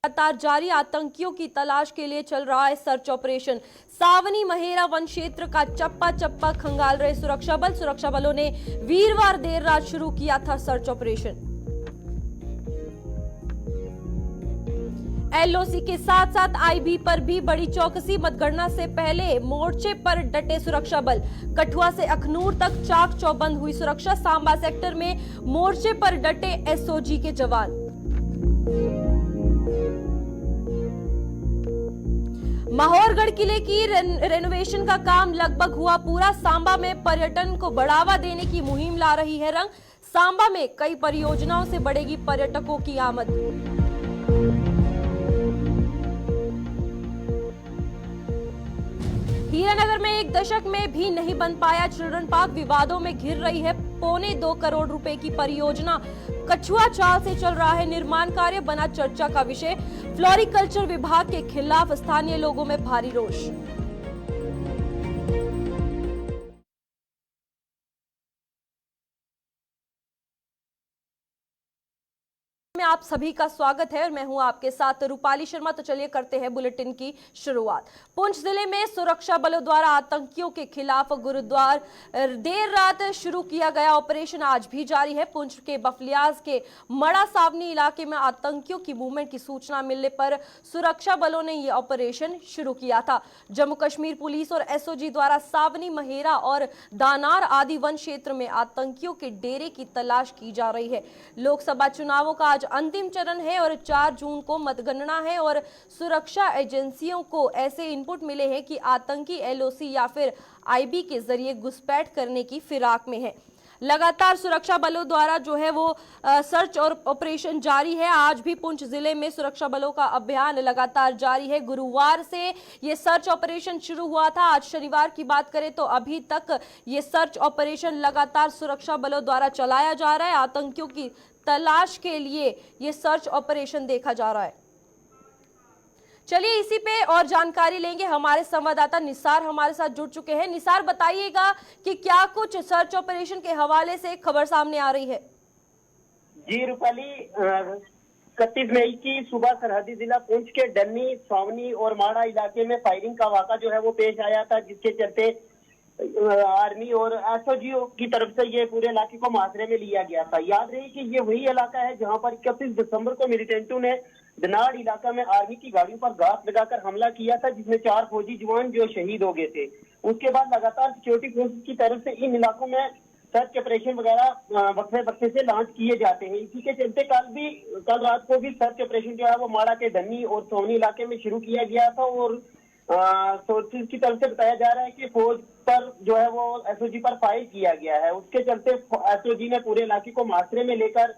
लगातार जारी आतंकियों की तलाश के लिए चल रहा है सर्च ऑपरेशन। सावनी महेरा वन क्षेत्र का चप्पा चप्पा खंगाल रहे सुरक्षा बल। सुरक्षा बलों ने वीरवार देर रात शुरू किया था सर्च ऑपरेशन। एलओसी के साथ साथ आईबी पर भी बड़ी चौकसी। मतगणना से पहले मोर्चे पर डटे सुरक्षा बल। कठुआ से अखनूर तक चाक चौबंद हुई सुरक्षा। सांबा सेक्टर में मोर्चे पर डटे एसओजी के जवान। माहौरगढ़ किले की रेनोवेशन का काम लगभग हुआ पूरा। सांबा में पर्यटन को बढ़ावा देने की मुहिम ला रही है रंग। सांबा में कई परियोजनाओं से बढ़ेगी पर्यटकों की आमद। हीरानगर में एक दशक में भी नहीं बन पाया चिल्ड्रन पार्क। विवादों में घिर रही है 2.25 करोड़ रुपए की परियोजना। कछुआ चाल से चल रहा है निर्माण कार्य, बना चर्चा का विषय। फ्लोरिकल्चर विभाग के खिलाफ स्थानीय लोगों में भारी रोष। में आप सभी का स्वागत है और मैं हूं आपके साथ रूपाली शर्मा। तो चलिए करते हैं बुलेटिन की शुरुआत। पुंछ जिले में सुरक्षा बलों द्वारा आतंकियों के खिलाफ गुरुद्वार देर रात शुरू किया गया ऑपरेशन आज भी जारी है। पुंछ के बफलियाज के मड़ा सावनी इलाके में आतंकियों की मूवमेंट की सूचना मिलने पर सुरक्षा बलों ने यह ऑपरेशन शुरू किया था। जम्मू कश्मीर पुलिस और एसओजी द्वारा सावनी महेरा और दानार आदि वन क्षेत्र में आतंकियों के डेरे की तलाश की जा रही है। लोकसभा चुनावों का आज अंतिम चरण है और 4 जून को मतगणना है और सुरक्षा एजेंसियों को ऐसे इनपुट मिले हैं कि आतंकी एलओसी या फिर आईबी के जरिए घुसपैठ करने की फिराक में है। लगातार सुरक्षा बलों द्वारा जो है वो सर्च और ऑपरेशन जारी है। आज भी पुंछ जिले में सुरक्षा बलों का अभियान लगातार जारी है। गुरुवार से ये सर्च ऑपरेशन शुरू हुआ था। आज शनिवार की बात करें तो अभी तक ये सर्च ऑपरेशन लगातार सुरक्षा बलों द्वारा चलाया जा रहा है। आतंकियों की तलाश के लिए ये सर्च ऑपरेशन देखा जा रहा है। चलिए इसी पे और जानकारी लेंगे। हमारे संवाददाता निसार हमारे साथ जुड़ चुके हैं। निसार, बताइएगा कि क्या कुछ सर्च ऑपरेशन के हवाले से खबर सामने आ रही है। जी रूपाली, 31 मई की सुबह सरहदी जिला पुंछ के डन्नी, सावनी और माड़ा इलाके में फायरिंग का वाक़ा जो है वो पेश आया था, जिसके चलते आर्मी और एसओजी की तरफ से ये पूरे इलाके को मुहासरे में लिया गया था। याद रही कि ये वही इलाका है जहां पर 31 दिसंबर को मिलिटेंटों ने दनाड़ इलाका में आर्मी की गाड़ियों पर घात लगाकर हमला किया था, जिसमें 4 फौजी जवान जो शहीद हो गए थे। उसके बाद लगातार सिक्योरिटी फोर्सेस की तरफ से इन इलाकों में सर्च ऑपरेशन वगैरह वक्फे से लॉन्च किए जाते हैं। इसी के चलते कल रात को भी सर्च ऑपरेशन जो है वो माड़ा के धन्नी और सोनी इलाके में शुरू किया गया था और सोर्सेज की तरफ से बताया जा रहा है कि फौज पर जो है वो एसओजी पर फायर किया गया है। उसके चलते एसओजी ने पूरे इलाके को मुहासरे में लेकर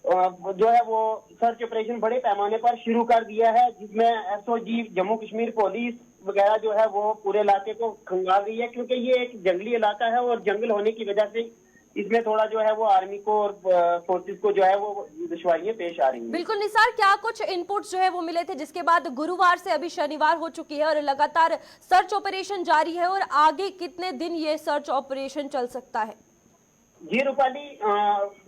जो है वो सर्च ऑपरेशन बड़े पैमाने पर शुरू कर दिया है, जिसमें एसओजी, जम्मू कश्मीर पुलिस वगैरह जो है वो पूरे इलाके को खंगाल रही है, क्योंकि ये एक जंगली इलाका है और जंगल होने की वजह से इसमें थोड़ा जो है वो आर्मी को और फोर्सेस को जो है वो दुश्वारियां पेश आ रही हैं। बिल्कुल निसार, क्या कुछ इनपुट्स जो है वो मिले थे, जिसके बाद गुरुवार से अभी शनिवार हो चुकी है और लगातार सर्च ऑपरेशन जारी है, और आगे कितने दिन ये सर्च ऑपरेशन चल सकता है? जी रूपाली,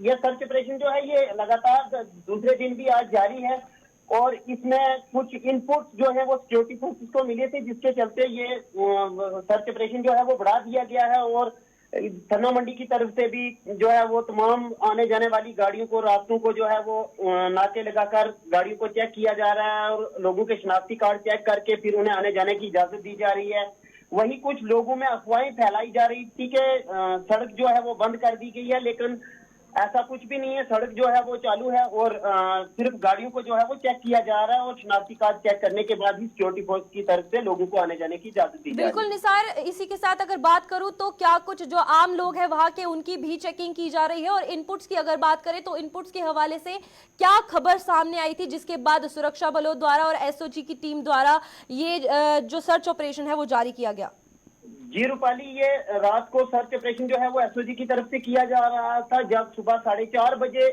ये सर्च ऑपरेशन जो है ये लगातार दूसरे दिन भी आज जारी है और इसमें कुछ इनपुट्स जो है वो सिक्योरिटी फोर्सेस को मिले थे, जिसके चलते ये सर्च ऑपरेशन जो है वो बढ़ा दिया गया है और धन्ना मंडी की तरफ से भी जो है वो तमाम आने जाने वाली गाड़ियों को, रास्तों को जो है वो नाके लगाकर गाड़ियों को चेक किया जा रहा है और लोगों के शनाख्ती कार्ड चेक करके फिर उन्हें आने जाने की इजाजत दी जा रही है। वहीं कुछ लोगों में अफवाहें फैलाई जा रही थी कि सड़क जो है वो बंद कर दी गई है, लेकिन ऐसा कुछ भी नहीं है। सड़क जो है वो चालू है और सिर्फ गाड़ियों को जो है वो चेक किया जा रहा है और शनाख्ती कार्ड चेक करने के बाद ही सिक्योरिटी फोर्स की तरफ से लोगों को आने जाने की इजाजत दी जा रही है। बिल्कुल निसार, इसी के साथ अगर बात करूं तो क्या कुछ जो आम लोग हैं वहां के, उनकी भी चेकिंग की जा रही है? और इनपुट्स की अगर बात करें तो इनपुट्स के हवाले से क्या खबर सामने आई थी, जिसके बाद सुरक्षा बलों द्वारा और एसओजी की टीम द्वारा ये जो सर्च ऑपरेशन है वो जारी किया गया? जी रूपाली, ये रात को सर्च ऑपरेशन जो है वो एसओजी की तरफ से किया जा रहा था, जब सुबह 4:30 बजे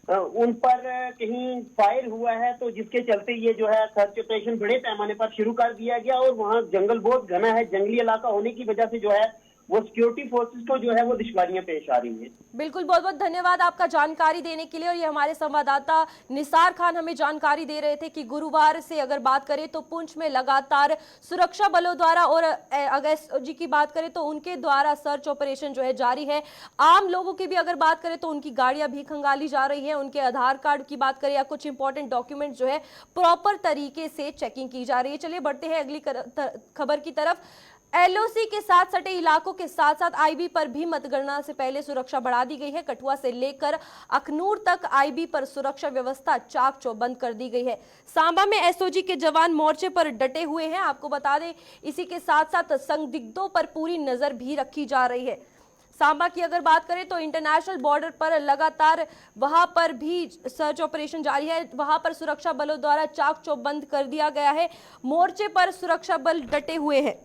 उन पर कहीं फायर हुआ है, तो जिसके चलते ये जो है सर्च ऑपरेशन बड़े पैमाने पर शुरू कर दिया गया और वहाँ जंगल बहुत घना है, जंगली इलाका होने की वजह से जो है वो सिक्योरिटी फोर्सेस को जो है वो दुश्वारियां पेश आ रही है। बिल्कुल, बहुत बहुत धन्यवाद आपका जानकारी देने के लिए। और ये हमारे संवाददाता निसार खान हमें जानकारी दे रहे थे कि गुरुवार से अगर बात करें तो पुंछ में लगातार सुरक्षा बलों द्वारा, और अगर एसओजी की बात करें तो उनके द्वारा सर्च ऑपरेशन जो है जारी है। आम लोगों की भी अगर बात करें तो उनकी गाड़ियां भी खंगाली जा रही है, उनके आधार कार्ड की बात करें या कुछ इंपॉर्टेंट डॉक्यूमेंट जो है प्रॉपर तरीके से चेकिंग की जा रही है। चलिए बढ़ते हैं अगली खबर की तरफ। एलओसी के साथ सटे इलाकों के साथ साथ आईबी पर भी मतगणना से पहले सुरक्षा बढ़ा दी गई है। कठुआ से लेकर अखनूर तक आईबी पर सुरक्षा व्यवस्था चाक चौबंद कर दी गई है। सांबा में एसओजी के जवान मोर्चे पर डटे हुए हैं, आपको बता दें। इसी के साथ साथ संदिग्धों पर पूरी नजर भी रखी जा रही है। सांबा की अगर बात करें तो इंटरनेशनल बॉर्डर पर लगातार वहां पर भी सर्च ऑपरेशन जारी है। वहां पर सुरक्षा बलों द्वारा चाक चौबंद कर दिया गया है। मोर्चे पर सुरक्षा बल डटे हुए हैं।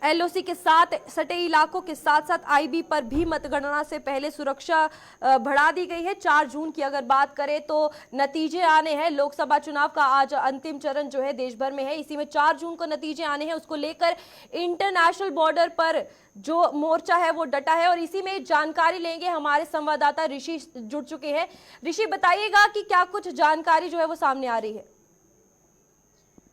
एलओसी के साथ सटे इलाकों के साथ साथ आईबी पर भी मतगणना से पहले सुरक्षा बढ़ा दी गई है। 4 जून की अगर बात करें तो नतीजे आने हैं। लोकसभा चुनाव का आज अंतिम चरण जो है देश भर में है, इसी में 4 जून को नतीजे आने हैं। उसको लेकर इंटरनेशनल बॉर्डर पर जो मोर्चा है वो डटा है, और इसी में जानकारी लेंगे हमारे संवाददाता ऋषि जुड़ चुके हैं। ऋषि, बताइएगा कि क्या कुछ जानकारी जो है वो सामने आ रही है।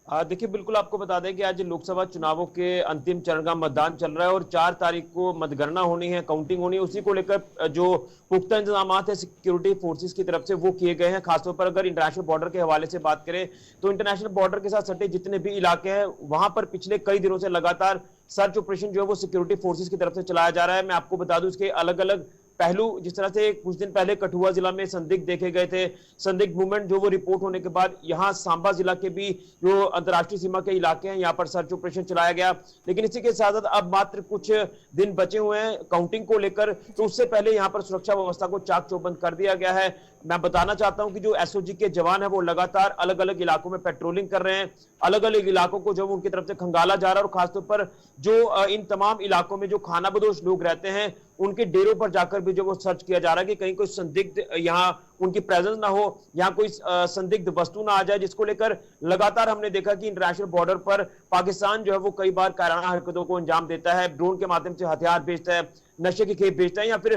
देखिए, बिल्कुल आपको बता दें कि आज लोकसभा चुनावों के अंतिम चरण का मतदान चल रहा है और 4 तारीख को मतगणना होनी है, काउंटिंग होनी है। उसी को लेकर जो पुख्ता इंतजाम है सिक्योरिटी फोर्सेस की तरफ से वो किए गए हैं। खासतौर पर अगर इंटरनेशनल बॉर्डर के हवाले से बात करें तो इंटरनेशनल बॉर्डर के साथ सटे जितने भी इलाके हैं वहां पर पिछले कई दिनों से लगातार सर्च ऑपरेशन जो है वो सिक्योरिटी फोर्सेस की तरफ से चलाया जा रहा है। मैं आपको बता दूं इसके अलग अलग पहलू, जिस तरह से कुछ दिन पहले कठुआ जिला में संदिग्ध देखे गए थे, संदिग्ध मूवमेंट जो वो रिपोर्ट होने के बाद यहाँ सांबा जिला के भी जो अंतर्राष्ट्रीय सीमा के इलाके हैं यहाँ पर सर्च ऑपरेशन चलाया गया। लेकिन इसी के साथ साथ अब मात्र कुछ दिन बचे हुए हैं काउंटिंग को लेकर, तो उससे पहले यहाँ पर सुरक्षा व्यवस्था को चाक चौबंद कर दिया गया है। मैं बताना चाहता हूं कि जो एसओजी के जवान है वो लगातार अलग अलग इलाकों में पेट्रोलिंग कर रहे हैं। अलग अलग इलाकों को जो उनकी तरफ से खंगाला जा रहा है, और खासतौर पर जो इन तमाम इलाकों में जो खानाबदोश लोग रहते हैं उनके डेरों पर जाकर भी जो वो सर्च किया जा रहा है कि कहीं कोई संदिग्ध यहाँ उनकी प्रेजेंस ना हो, यहाँ कोई संदिग्ध वस्तु ना आ जाए, जिसको लेकर लगातार हमने देखा कि इंटरनेशनल बॉर्डर पर पाकिस्तान जो है वो कई बार कायराना हरकतों को अंजाम देता है, ड्रोन के माध्यम से हथियार भेजता है, नशे की खेप भेजता है, या फिर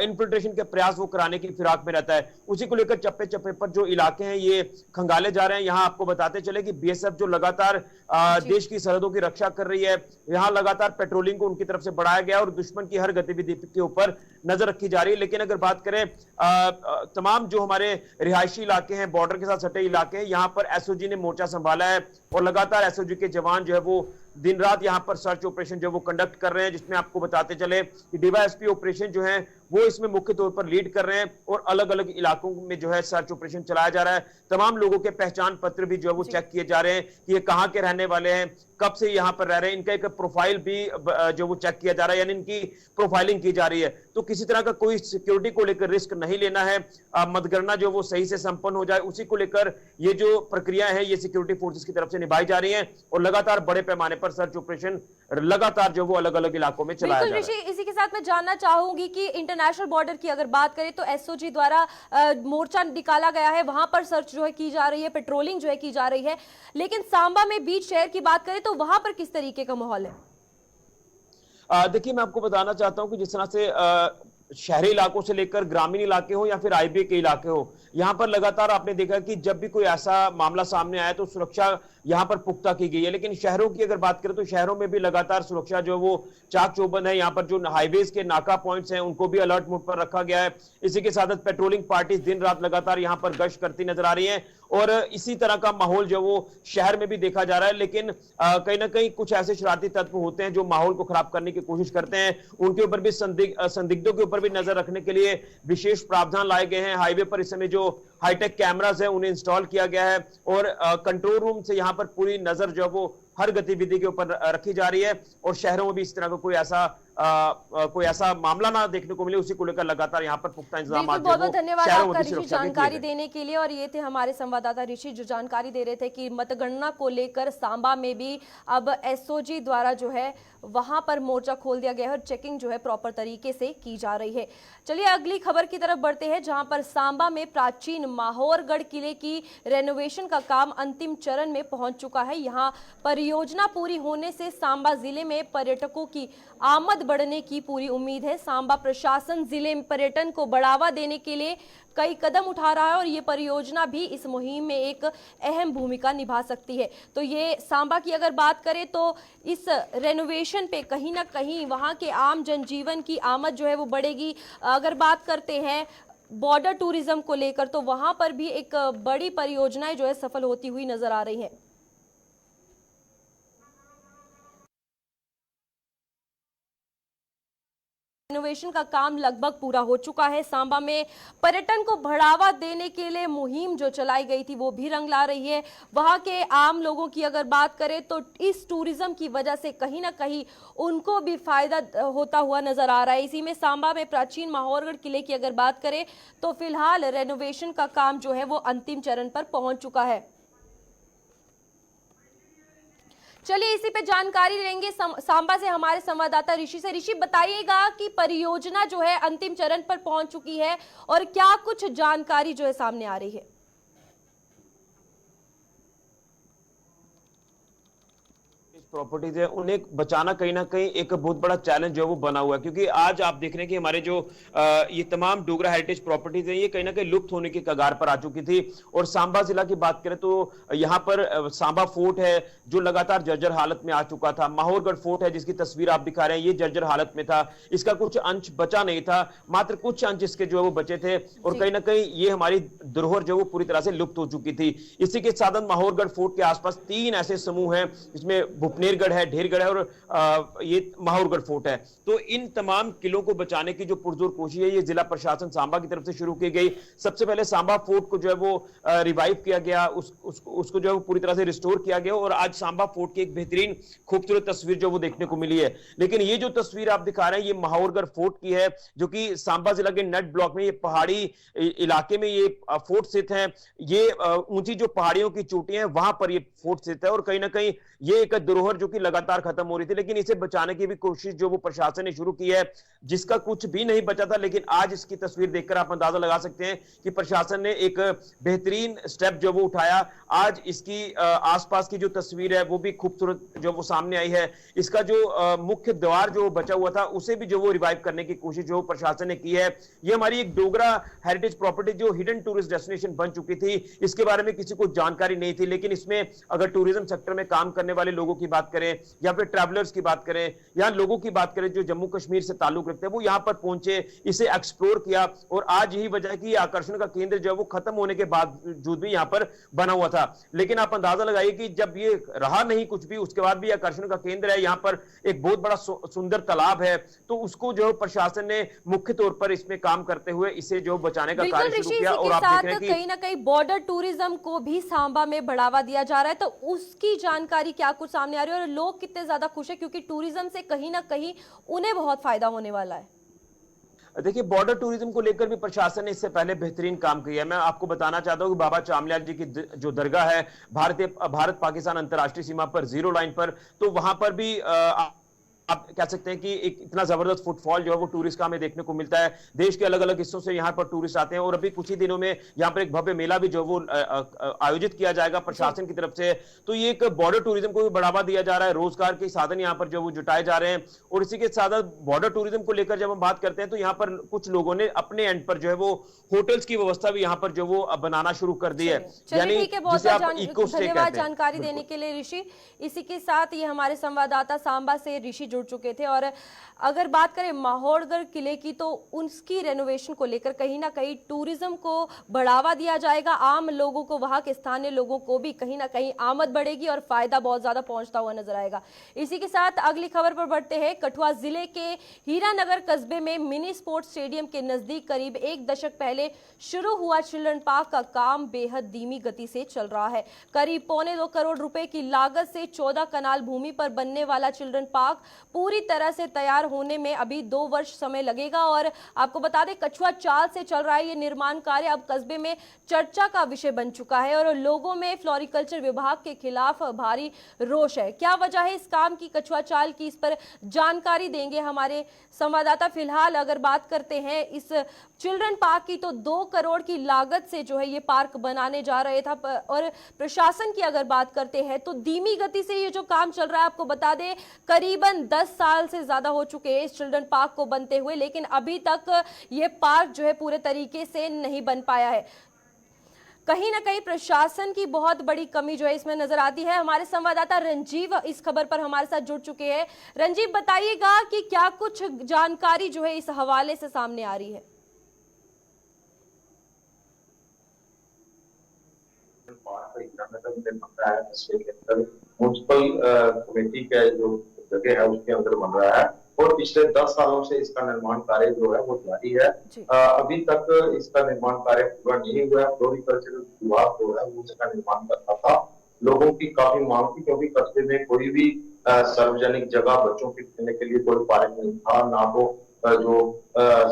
इन्फिल्ट्रेशन के प्रयास वो कराने की फिराक में रहता है। उसी को लेकर चप्पे चप्पे पर जो इलाके हैं ये खंगाले जा रहे हैं। यहाँ आपको बताते चले कि बीएसएफ जो लगातार देश की सरहदों की रक्षा कर रही है, यहाँ लगातार पेट्रोलिंग को उनकी तरफ से बढ़ाया गया और दुश्मन की हर गतिविधि के ऊपर नजर रखी जा रही है। लेकिन अगर बात करें तमाम जो हमारे रिहायशी इलाके हैं, बॉर्डर के साथ सटे इलाके हैं, यहाँ पर एसओजी ने मोर्चा संभाला है और लगातार एसओजी के जवान जो है वो दिन रात यहाँ पर सर्च ऑपरेशन जो वो कंडक्ट कर रहे हैं, जिसमें आपको बताते चले कि डीवाईएसपी ऑपरेशन जो है वो इसमें मुख्य तौर पर लीड कर रहे हैं और अलग अलग इलाकों में जो है सर्च ऑपरेशन चलाया जा रहा है। तमाम लोगों के पहचान पत्र भी जो है वो चेक किए जा रहे हैं कि ये कहाँ के रहने वाले हैं, कब से यहाँ पर रह रहे हैं, इनका एक प्रोफाइल भी जो वो चेक किया जा रहा है, यानी इनकी प्रोफाइलिंग की जा रही है। तो किसी तरह का कोई सिक्योरिटी को लेकर रिस्क नहीं लेना है, मतगणना जो वो सही से संपन्न हो जाए, उसी को लेकर ये जो प्रक्रिया है ये सिक्योरिटी फोर्सेस की तरफ से निभाई जा रही है और लगातार बड़े पैमाने पर सर्च ऑपरेशन लगातार जो वो अलग अलग इलाकों में चलाया जा रहा है। इसी के साथ मैं जानना चाहूंगी कि इंटरनेशनल बॉर्डर की अगर बात करें तो एसओजी द्वारा मोर्चा निकाला गया है, वहां पर सर्च जो है की जा रही है, पेट्रोलिंग जो है की जा रही है। लेकिन सांबा में बीच शहर की बात करें तो वहां पर किस तरीके का माहौल है? देखिए, मैं आपको बताना चाहता हूं कि जिस तरह से शहरी इलाकों से लेकर ग्रामीण इलाके हो या फिर आईबी के इलाके हो, यहाँ पर लगातार आपने देखा कि जब भी कोई ऐसा मामला सामने आया तो सुरक्षा यहाँ पर पुख्ता की गई है। लेकिन शहरों की अगर बात करें तो शहरों में भी लगातार सुरक्षा जो वो चाक चौबंद है। यहाँ पर जो हाईवेज के नाका पॉइंट्स हैं उनको भी अलर्ट मोड पर रखा गया है। इसी के साथ पेट्रोलिंग पार्टी दिन रात लगातार यहाँ पर गश्त करती नजर आ रही है और इसी तरह का माहौल जो वो शहर में भी देखा जा रहा है। लेकिन कहीं ना कहीं कुछ ऐसे शरारती तत्व होते हैं जो माहौल को खराब करने की कोशिश करते हैं, उनके ऊपर भी संदिग्धों के ऊपर भी नजर रखने के लिए विशेष प्रावधान लाए गए हैं। हाईवे पर इस समय जो हाईटेक कैमरास है उन्हें इंस्टॉल किया गया है और कंट्रोल रूम से यहाँ पर पूरी नजर जो वो हर गतिविधि के ऊपर रखी जा रही है और शहरों में भी इस तरह का कोई ऐसा कोई ऐसा मामला ना देखने को मिले, उसी को लेकर लगातार यहाँ पर पुख्ता इंतजाम बिल्कुल, बहुत बहुत धन्यवाद आपका ऋषि जानकारी देने के लिए। और ये थे हमारे संवाददाता ऋषि जो जानकारी दे रहे थे कि मतगणना को लेकर सांबा में भी अब एसओजी द्वारा जो है वहां पर मोर्चा खोल दिया गया है और चेकिंग जो है प्रॉपर तरीके से की जा रही है। चलिए अगली खबर की तरफ बढ़ते हैं, जहां पर सांबा में प्राचीन माहौरगढ़ किले की रेनोवेशन का काम अंतिम चरण में पहुंच चुका है। यहां परियोजना पूरी होने से सांबा जिले में पर्यटकों की आमद बढ़ने की पूरी उम्मीद है। सांबा प्रशासन जिले में पर्यटन को बढ़ावा देने के लिए कई कदम उठा रहा है और ये परियोजना भी इस मुहिम में एक अहम भूमिका निभा सकती है। तो ये सांबा की अगर बात करें तो इस रेनोवेशन पे कहीं ना कहीं वहाँ के आम जनजीवन की आमद जो है वो बढ़ेगी। अगर बात करते हैं बॉर्डर टूरिज्म को लेकर तो वहाँ पर भी एक बड़ी परियोजनाएं जो है सफल होती हुई नजर आ रही हैं। इनोवेशन का काम लगभग पूरा हो चुका है। सांबा में पर्यटन को बढ़ावा देने के लिए मुहिम जो चलाई गई थी वो भी रंग ला रही है। वहां के आम लोगों की अगर बात करें तो इस टूरिज्म की वजह से कहीं ना कहीं उनको भी फायदा होता हुआ नजर आ रहा है। इसी में सांबा में प्राचीन माहौरगढ़ किले की अगर बात करें तो फिलहाल रेनोवेशन का काम जो है वो अंतिम चरण पर पहुंच चुका है। चलिए इसी पे जानकारी लेंगे सांबा से हमारे संवाददाता ऋषि से। ऋषि बताइएगा कि परियोजना जो है अंतिम चरण पर पहुंच चुकी है और क्या कुछ जानकारी जो है सामने आ रही है। प्रॉपर्टीज है उन्हें बचाना कहीं ना कहीं एक बहुत बड़ा चैलेंज जो है वो बना हुआ है, क्योंकि आज आप देख रहे हैं कि हमारे जो ये तमाम डोगरा हेरिटेज प्रॉपर्टीज है ये कहीं ना कहीं लुप्त होने की कगार पर आ चुकी थी। और सांबा जिला की बात करें तो यहाँ पर सांबा फोर्ट है जो लगातार जर्जर हालत में आ चुका था। माहौरगढ़ फोर्ट है जिसकी तस्वीर आप दिखा रहे हैं, ये जर्जर हालत में था, इसका कुछ अंश बचा नहीं था, मात्र कुछ अंश इसके जो है वो बचे थे और कहीं ना कहीं ये हमारी धरोहर जो वो पूरी तरह से लुप्त हो चुकी थी। इसी के साधन माहौरगढ़ फोर्ट के आसपास 3 ऐसे समूह हैं जिसमें नेरगढ़ है, ढेरगढ़ है और ये माहौरगढ़ फोर्ट है। तो इन तमाम किलों को बचाने की जो पुरजोर कोशिश है ये जिला प्रशासन सांबा की तरफ से शुरू की गई। सबसे पहले सांबा फोर्ट को जो है वो रिवाइव किया गया, उसको जो है वो पूरी तरह से रिस्टोर किया गया और आज सांबा फोर्ट की एक बेहतरीन खूबसूरत तस्वीर जो वो देखने को मिली है। लेकिन ये जो तस्वीर आप दिखा रहे हैं ये माहौरगढ़ फोर्ट की है जो कि सांबा जिला के नट ब्लॉक में, ये पहाड़ी इलाके में ये फोर्ट स्थित है। ये ऊंची जो पहाड़ियों की चोटियां हैं वहां पर ये फोर्ट स्थित है और कहीं ना कहीं ये एक धरोहर जो कि लगातार खत्म हो रही थी, लेकिन इसे बचाने की भी कोशिश जो वो प्रशासन ने शुरू की है, जिसका कुछ भी नहीं बचा था। लेकिन आज इसकी तस्वीर देखकर आप अंदाजा लगा सकते हैं कि प्रशासन ने एक बेहतरीन स्टेप जो वो उठाया। आज इसकी आसपास की जो तस्वीर है वो भी खूबसूरत जो वो सामने आई है। इसका जो मुख्य द्वार जो बचा हुआ था उसे भी जो वो रिवाइव करने की कोशिश जो प्रशासन ने की है। ये हमारी एक डोगरा हेरिटेज प्रॉपर्टी जो हिडन टूरिस्ट डेस्टिनेशन बन चुकी थी, इसके बारे में किसी को जानकारी नहीं थी, लेकिन इसमें अगर टूरिज्म सेक्टर में काम करने वाले लोगों की बात करें या फिर ट्रैवलर्स की बात करें या लोगों की बात करें जो जम्मू कश्मीर से ताल्लुक रखते हैं, वो यहां पर पहुंचे, इसे एक्सप्लोर किया और आज यही वजह है कि आकर्षण का केंद्र जो है वो खत्म होने के बावजूद भी यहां पर बना हुआ था। लेकिन आप अंदाजा लगाइए कि जब ये रहा नहीं कुछ भी, उसके बाद भी आकर्षण का केंद्र है, यहां पर एक बहुत बड़ा सुंदर तालाब है, तो उसको जो प्रशासन ने मुख्य तौर पर इसमें काम करते हुए इसे जो बचाने का कार्य शुरू किया। और आप देख रहे हैं कि कहीं ना कहीं बॉर्डर टूरिज्म को भी सांबा में बढ़ावा दिया जा रहा है, तो उसकी जानकारी क्या कुछ सामने आ रही है और लोग कितने ज्यादा खुश है, क्योंकि टूरिज्म से कहीं ना कहीं उन्हें बहुत फायदा होने वाला है। देखिए बॉर्डर टूरिज्म को लेकर भी प्रशासन ने इससे पहले बेहतरीन काम किया है। मैं आपको बताना चाहता हूं कि बाबा चामलियाल जी की जो दरगाह है भारत पाकिस्तान अंतर्राष्ट्रीय सीमा पर 0 लाइन पर, तो वहां पर भी आप कह सकते हैं कि एक इतना जबरदस्त फुटफॉल जो है वो टूरिस्ट का हमें देखने को मिलता है। देश के अलग अलग हिस्सों से यहाँ पर टूरिस्ट आते हैं और अभी कुछ ही दिनों में यहाँ पर एक भव्य मेला भी जो वो आयोजित किया जाएगा प्रशासन की तरफ से। तो ये एक बॉर्डर टूरिज्म को भी बढ़ावा दिया जा रहा है, रोजगार के साधन यहाँ पर जो वो जुटाए जा रहे हैं। और इसी के साथ बॉर्डर टूरिज्म को लेकर जब हम बात करते हैं तो यहाँ पर कुछ लोगों ने अपने एंड पर जो है वो होटल्स की व्यवस्था भी यहाँ पर जो वो बनाना शुरू कर दी है, यानी जिसे आप इको स्टे कहते हैं। धन्यवाद जानकारी देने के लिए ऋषि। इसी के साथ ये हमारे संवाददाता सांबा से ऋषि जुड़ चुके थे। और अगर बात करें माहौरगढ़ किले की तो उसकी रेनोवेशन को लेकर कहीं ना कहीं टूरिज्म को बढ़ावा दिया जाएगा, आम लोगों को, वहां के स्थानीय लोगों को भी कहीं ना कहीं आमद बढ़ेगी और फायदा बहुत ज्यादा पहुंचता हुआ नजर आएगा। इसी के साथ अगली खबर पर बढ़ते हैं। कठुआ जिले के हीरानगर कस्बे में मिनी स्पोर्ट्स स्टेडियम के नजदीक करीब 1 दशक पहले शुरू हुआ चिल्ड्रन पार्क का काम बेहद धीमी गति से चल रहा है। करीब 1.25 करोड़ रुपए की लागत से 14 कनाल भूमि पर बनने वाला चिल्ड्रन पार्क पूरी तरह से तैयार होने में अभी 2 वर्ष समय लगेगा। और आपको बता दें, कछुआ चाल से चल रहा है ये निर्माण कार्य, अब कस्बे में चर्चा का विषय बन चुका है और लोगों में फ्लोरिकल्चर विभाग के खिलाफ भारी रोष है। क्या वजह है इस काम की, कछुआ चाल की, इस पर जानकारी देंगे हमारे संवाददाता। फिलहाल अगर बात करते हैं इस चिल्ड्रन पार्क की, तो 2 करोड़ की लागत से जो है ये पार्क बनाने जा रहे था। और प्रशासन की अगर बात करते हैं तो धीमी गति से ये जो काम चल रहा है, आपको बता दें करीबन 10 साल से ज्यादा हो चुके हैं इस चिल्ड्रन पार्क को बनते हुए, लेकिन अभी तक ये पार्क जो है पूरे तरीके से नहीं बन पाया है। कहीं ना कहीं प्रशासन की बहुत बड़ी कमी जो है इसमें नजर आती है। हमारे संवाददाता रंजीव इस खबर पर हमारे साथ जुड़ चुके हैं। रंजीव, बताइएगा कि क्या कुछ जानकारी जो है इस हवाले से सामने आ रही है। म्यूनसिपल कमेटी का जो जगह है उसके अंदर बन रहा है और पिछले 10 सालों से इसका निर्माण कार्य जो है वो जारी है। अभी तक इसका निर्माण कार्य पूरा नहीं हुआ है। फ्लोरिकल्चर विभाग जो है वो इसका निर्माण करता था। लोगों की काफी मांग थी क्योंकि कस्बे में कोई भी सार्वजनिक जगह बच्चों के खेलने के लिए कोई पार्क नहीं था, ना तो जो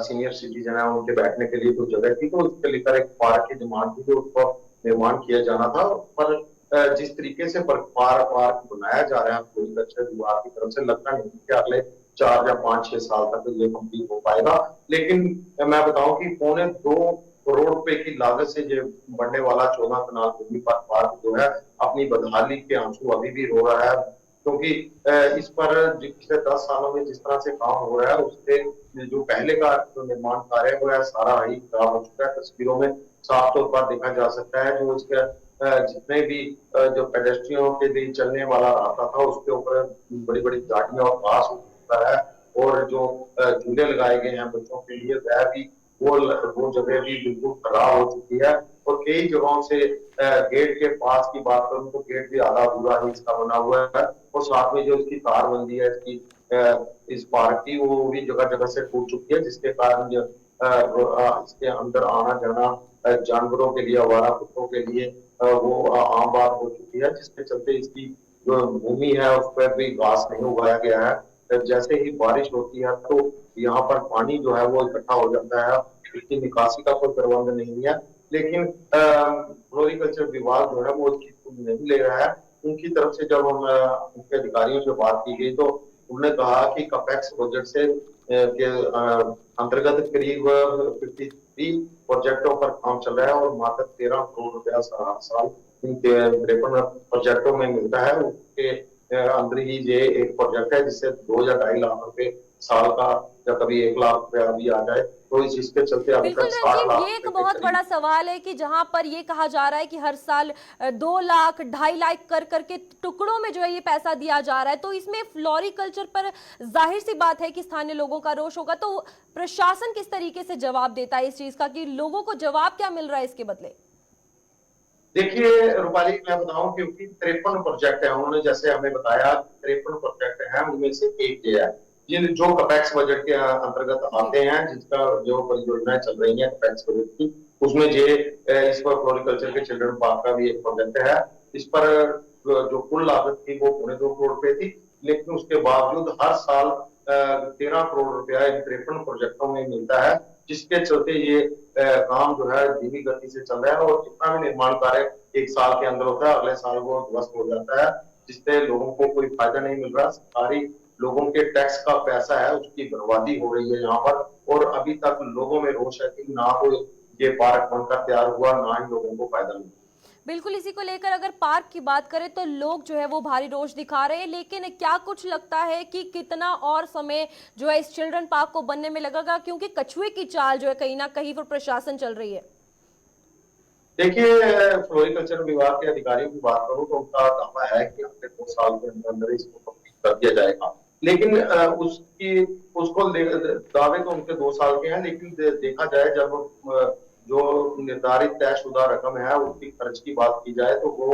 सीनियर सिटीजन है उनके बैठने के लिए कोई जगह थी। तो उसके लेकर एक पार्क की डिमांड थी जो उसको निर्माण किया जाना था। पर जिस तरीके से पार्क बनाया जा रहा है फ्लोरिकल्चर विभाग की तरफ से, लगता नहीं कि अगले 4 या 5-6 साल तक ये कंप्लीट हो पाएगा। लेकिन मैं बताऊं कि 2.25 करोड़ रुपए की लागत से ये बनने वाला 14 कनाल भूमि पर पार्क जो है अपनी बदहाली के आंसू अभी भी रो रहा है, क्योंकि इस पर पिछले 10 सालों में जिस तरह से काम हो रहा है उससे जो पहले का जो निर्माण कार्य है वो है सारा ही खराब हो चुका है। तस्वीरों में साफ तौर पर देखा जा सकता है जो इसके जितने भी जो पेडेस्ट्रियनों के लिए चलने वाला रास्ता था उसके ऊपर बड़ी बड़ी गाड़ियां और घास हो चुका है और जो झूले लगाए गए हैं बच्चों के लिए वह भी वो जगह भी बिल्कुल खराब हो चुकी है। और कई जगहों से गेट के पास की बात करूं तो गेट भी आधा अधूरा ही इसका बना हुआ है और साथ में जो इसकी तारबंदी है इसकी इस पार्क की वो भी जगह जगह से टूट चुकी है, जिसके कारण इसके अंदर आना जाना जानवरों के लिए, आवारा कुत्तों के लिए वो आम बात हो चुकी है, जिसके चलते इसकी जो भूमि है उस पर भी घास नहीं उगाया गया है। जैसे ही बारिश होती है तो यहाँ पर पानी जो है वो इकट्ठा हो जाता है, इसकी निकासी का कोई प्रबंध नहीं है। लेकिन फ्लोरिकल्चर विभाग जो है वो इसकी नहीं ले रहा है। उनकी तरफ से जब हम उनके अधिकारियों से बात की गई तो उन्होंने कहा कि कपेक्स प्रोजेक्ट से के अंतर्गत करीब 53 प्रोजेक्टों पर काम चल रहा है और मात्र 13 करोड़ रुपया साल इन 53 प्रोजेक्टों में मिलता है। उसके अंदर ही ये एक प्रोजेक्ट है जिससे 2 या 2.5 लाख रुपए साल का या कभी 1 लाख रुपया भी आ जाए, तो इसके चलते अभी बिल्कुल तक 60 लाख। ये एक बहुत बड़ा सवाल है कि जहां पर ये कहा जा रहा है कि हर साल 2 लाख 2.5 लाख कर करके टुकड़ों में जो है ये पैसा दिया जा रहा है, तो इसमें फ्लोरिकल्चर पर जाहिर सी बात है कि स्थानीय लोगों का रोष होगा। तो प्रशासन किस तरीके से जवाब देता है इस चीज का, कि लोगों को जवाब क्या मिल रहा है इसके बदले? देखिए रूपाली, मैं बताऊं क्योंकि 53 प्रोजेक्ट है, उन्होंने जैसे हमें बताया 53 प्रोजेक्ट है, उनमें से एक ये है जिन जो कपेक्स बजट के अंतर्गत आते हैं, जिसका जो परियोजनाएं चल रही हैं कपेक्स बजट की, उसमें इस पर फ्लोरिकल्चर के चिल्ड्रन पार्क का भी एक प्रोजेक्ट है। इस पर जो कुल लागत थी वो 2.25 करोड़ रुपए थी, लेकिन उसके बावजूद हर साल 13 करोड़ रुपया इन 53 प्रोजेक्टों में मिलता है, जिसके चलते ये काम जो है धीमी गति से चल रहा है और जितना भी निर्माण कार्य 1 साल के अंदर होता है अगले साल वो ध्वस्त हो जाता है, जिससे लोगों को कोई फायदा नहीं मिल रहा। सरकारी लोगों के टैक्स का पैसा है उसकी बर्बादी हो रही है यहाँ पर, और अभी तक लोगों में रोष है कि ना तो ये पार्क बनकर तैयार हुआ, ना ही लोगों को फायदा मिला। बिल्कुल, इसी को लेकर अगर पार्क की बात करें तो लोग जो है वो भारी रोष दिखा रहे हैं, लेकिन क्या कुछ लगता है कि कितना और समय जो है इस चिल्ड्रन पार्क को बनने में लगेगा, क्योंकि कछुए की चाल जो है कहीं ना कहीं पर प्रशासन चल रही है? देखिए, फ्लोरिकल्चर विभाग के अधिकारियों की बात करूं तो उनका दावा है कि अगले 2 साल के अंदर इसको कंप्लीट कर दिया जाएगा, लेकिन उसको दावे तो उनके 2 साल के हैं, लेकिन देखा जाए जब जो निर्धारित तयशुदा रकम है उसकी खर्च की बात की जाए तो वो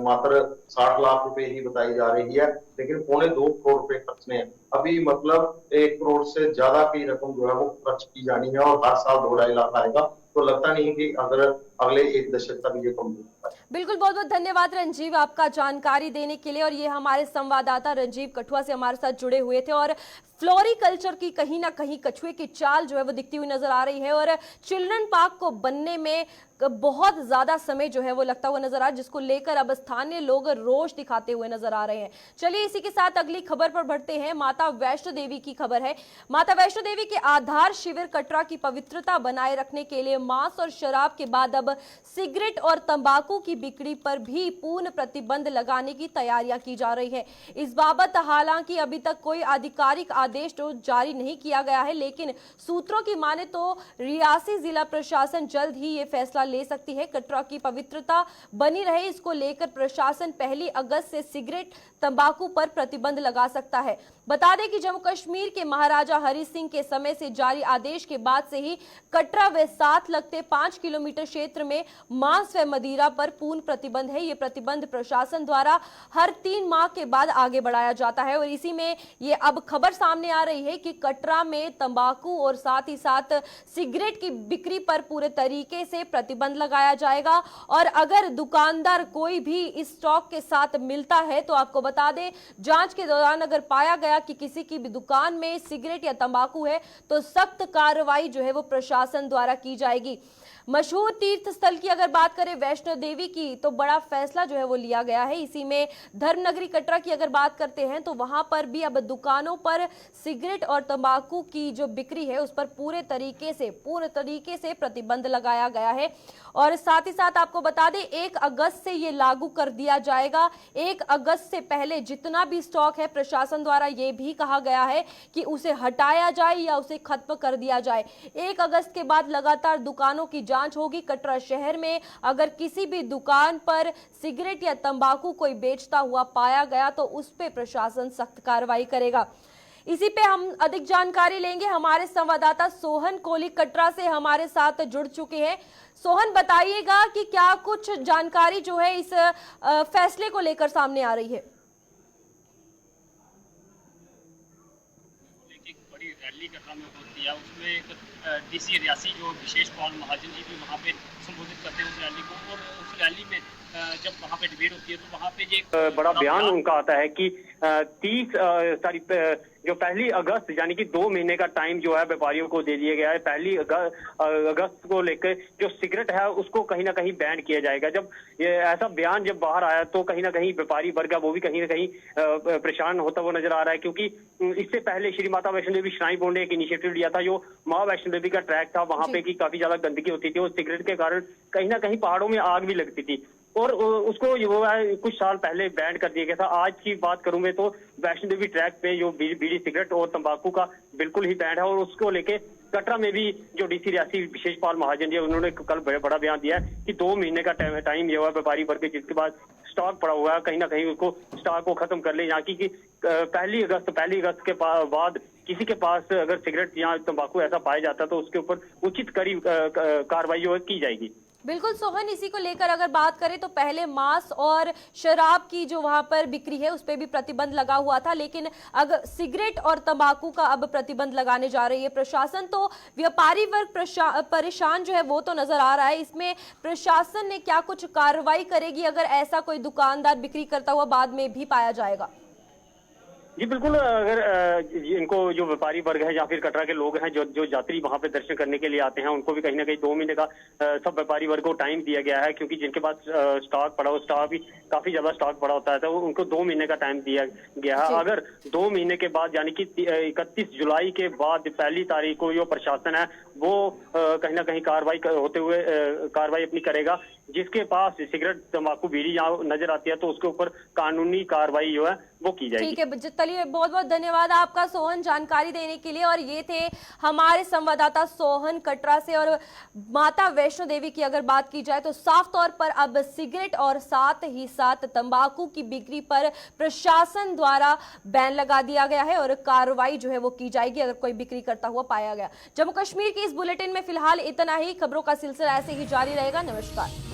मात्र 60 लाख रुपए ही बताई जा रही है, लेकिन 2.25 करोड़ रुपए खर्चने हैं। अभी मतलब 1 करोड़ से ज्यादा की रकम जो है वो खर्च की जानी है और हर साल 2-2.5 लाख आएगा, तो लगता नहीं कि अगर अगले 1 दशक तक ये कम होगा। बिल्कुल, बहुत बहुत धन्यवाद रंजीव आपका जानकारी देने के लिए। और ये हमारे संवाददाता रंजीव कठुआ से हमारे साथ जुड़े हुए थे। और फ्लोरिकल्चर की कहीं ना कहीं कछुए की चाल जो है वो दिखती हुई नजर आ रही है। और चिल्ड्रन पार्क को बनने में बहुत ज्यादा समय जो है वो लगता हुआ नजर आ रहा है, जिसको लेकर अब स्थानीय लोग रोष दिखाते हुए नजर आ रहे हैं। चलिए इसी के साथ अगली खबर पर बढ़ते हैं। माता वैष्णो देवी की खबर है। माता वैष्णो देवी के आधार शिविर कटरा की पवित्रता बनाए रखने के लिए मांस और शराब के बाद अब सिगरेट और तंबाकू की बिक्री पर भी पूर्ण प्रतिबंध लगाने की तैयारियां की जा रही है। इस बाबत हालांकि अभी तक कोई आधिकारिक आदेश तो जारी नहीं किया गया है, लेकिन सूत्रों की माने तो रियासी जिला प्रशासन जल्द ही ये फैसला ले सकती है। कटरा की पवित्रता बनी रहे, इसको लेकर प्रशासन 1 अगस्त से सिगरेट तंबाकू पर प्रतिबंध लगा सकता है। बता दें कि जम्मू कश्मीर के महाराजा हरि सिंह के समय से जारी आदेश के बाद से ही कटरा व साथ लगते 5 किलोमीटर क्षेत्र में मांस व मदिरा पर पूर्ण प्रतिबंध है। ये प्रतिबंध प्रशासन द्वारा हर 3 माह के बाद आगे बढ़ाया जाता है। और इसी में ये अब खबर सामने आ रही है कि कटरा में तंबाकू और साथ ही साथ सिगरेट की बिक्री पर पूरे तरीके से प्रतिबंध लगाया जाएगा। और अगर दुकानदार कोई भी इस स्टॉक के साथ मिलता है तो आपको बता दें, जांच के दौरान अगर पाया गया कि किसी की भी दुकान में सिगरेट या तंबाकू है तो सख्त कार्रवाई जो है वो प्रशासन द्वारा की जाएगी। मशहूर तीर्थ स्थल की अगर बात करें वैष्णो देवी की, तो बड़ा फैसला जो है वो लिया गया है। इसी में धर्मनगरी कटरा की अगर बात करते हैं तो वहां पर भी अब दुकानों पर सिगरेट और तंबाकू की जो बिक्री है उस पर पूरे तरीके से प्रतिबंध लगाया गया है। और साथ ही साथ आपको बता दें 1 अगस्त से ये लागू कर दिया जाएगा। 1 अगस्त से पहले जितना भी स्टॉक है प्रशासन द्वारा ये भी कहा गया है कि उसे हटाया जाए या उसे खत्म कर दिया जाए। 1 अगस्त के बाद लगातार दुकानों की जांच होगी। कटरा शहर में अगर किसी भी दुकान पर सिगरेट या तंबाकू कोई बेचता हुआ पाया गया तो उस पर प्रशासन सख्त कार्रवाई करेगा। इसी पे हम अधिक जानकारी लेंगे। हमारे संवाददाता सोहन कोहली कटरा से हमारे साथ जुड़ चुके हैं। सोहन, बताइएगा कि क्या कुछ जानकारी जो है इस फैसले को लेकर सामने आ रही है। एक बड़ी रैली कटरा में होती है, उसमें एक डीसी रियासी जो विशेष पाल महाजन जी भी वहाँ पे संबोधित करते हैं उस रैली को। और उस रैली में जब वहाँ पे डिबेट होती है तो वहाँ पे ये बड़ा बयान उनका आता है कि 30 तारीख जो 1 अगस्त यानी कि 2 महीने का टाइम जो है व्यापारियों को दे दिया गया है। 1 अगस्त को लेकर जो सिगरेट है उसको कहीं ना कहीं बैन किया जाएगा। जब ये ऐसा बयान जब बाहर आया तो कहीं ना कहीं व्यापारी वर्ग है वो भी कहीं ना कहीं परेशान होता हुआ नजर आ रहा है, क्योंकि इससे पहले श्री माता वैष्णो देवी श्राइन बोर्ड ने एक इनिशिएटिव लिया था जो माँ वैष्णो देवी का ट्रैक था, वहां पे की काफी ज्यादा गंदगी होती थी और सिगरेट के कारण कहीं ना कहीं पहाड़ों में आग भी लगती थी और उसको वो है कुछ साल पहले बैन कर दिया गया था। आज की बात करूं मैं तो वैष्णो देवी ट्रैक पे जो बीड़ी सिगरेट और तंबाकू का बिल्कुल ही बैन है। और उसको लेके कटरा में भी जो डीसी रियासी विशेष पाल महाजन जी उन्होंने कल बड़ा बयान दिया है कि 2 महीने का टाइम ये हुआ व्यापारी वर्ग जिसके बाद स्टॉक पड़ा हुआ है कहीं ना कहीं उसको स्टॉक को खत्म कर ले। यहाँ की 1 अगस्त के बाद किसी के पास अगर सिगरेट या तंबाकू ऐसा पाया जाता है तो उसके ऊपर उचित कड़ी कार्रवाई की जाएगी। बिल्कुल सोहन, इसी को लेकर अगर बात करें तो पहले मांस और शराब की जो वहां पर बिक्री है उस पर भी प्रतिबंध लगा हुआ था, लेकिन अगर सिगरेट और तंबाकू का अब प्रतिबंध लगाने जा रही है प्रशासन। तो व्यापारी वर्ग परेशान जो है वो तो नजर आ रहा है। इसमें प्रशासन ने क्या कुछ कार्रवाई करेगी अगर ऐसा कोई दुकानदार बिक्री करता हुआ बाद में भी पाया जाएगा? जी बिल्कुल, अगर इनको जो व्यापारी वर्ग है या फिर कटरा के लोग हैं जो यात्री वहां पे दर्शन करने के लिए आते हैं उनको भी कहीं ना कहीं 2 महीने का सब व्यापारी वर्ग को टाइम दिया गया है, क्योंकि जिनके पास स्टॉक पड़ा हो स्टॉक भी काफी ज्यादा स्टॉक पड़ा होता है तो उनको 2 महीने का टाइम दिया गया है। अगर 2 महीने के बाद यानी कि 31 जुलाई के बाद 1 तारीख को जो प्रशासन है वो कहीं ना कहीं कार्रवाई अपनी करेगा। जिसके पास सिगरेट तंबाकू बीड़ी यहाँ नजर आती है तो उसके ऊपर कानूनी कार्रवाई जो है वो की जाएगी। ठीक है, चलिए बहुत बहुत धन्यवाद आपका सोहन जानकारी देने के लिए। और ये थे हमारे संवाददाता सोहन कटरा से। और माता वैष्णो देवी की अगर बात की जाए तो साफ तौर पर अब सिगरेट और साथ ही साथ तंबाकू की बिक्री पर प्रशासन द्वारा बैन लगा दिया गया है और कार्रवाई जो है वो की जाएगी अगर कोई बिक्री करता हुआ पाया गया। जम्मू कश्मीर की इस बुलेटिन में फिलहाल इतना ही। खबरों का सिलसिला ऐसे ही जारी रहेगा। नमस्कार।